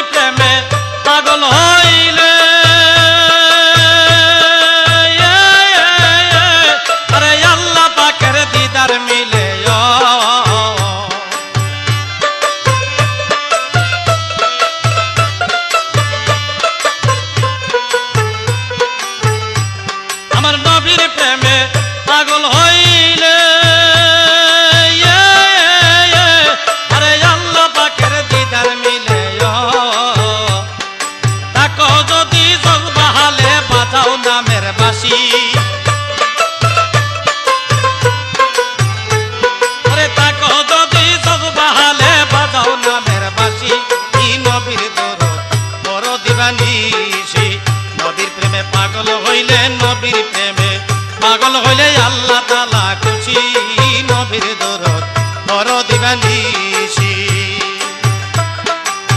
প্রেমে পাগল হইলে আরে আল্লাহ পাকের দিদার মিলে আমার নবীর প্রেমে পাগল হইলে আরে আল্লাহ পাকের দিদার মিলে তাকো যদি জজবাহালে বাজাও নামের বাঁশি আরে তাকো যদি জজবাহালে বাজাও নামের বাঁশি ই নবীর দরদ বড় দিবানিশি নবীর প্রেমে পাগল হইলেন